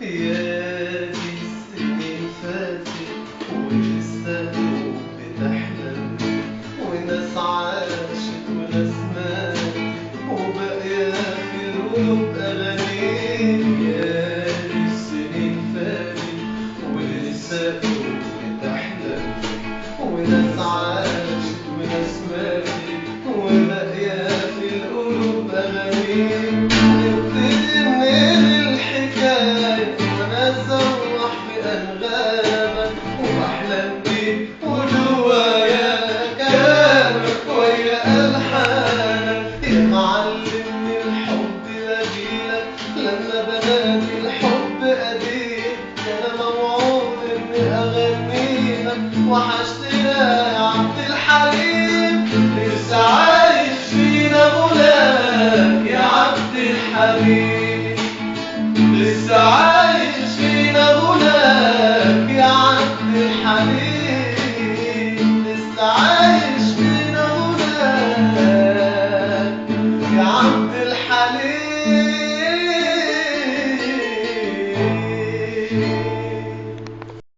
يا دي السنين فاتت ولسه قلوب بتحلم، وناس عاشت وناس ماتت وباقية في القلوب أغاني. يا دي السنين فاتت ولسه قلوب بتحلم، وناس عاشت وناس ماتت وباقية في القلوب أغاني. نبتدي منين الحكاية وأنا أسوح في أنغامك وبحلم بيك وجوايا كلامك ويا ألحانك. يا معلمني الحب بجيلك لما بنادي الحب أديك، أنا موعود إني أغنيلك وحشتني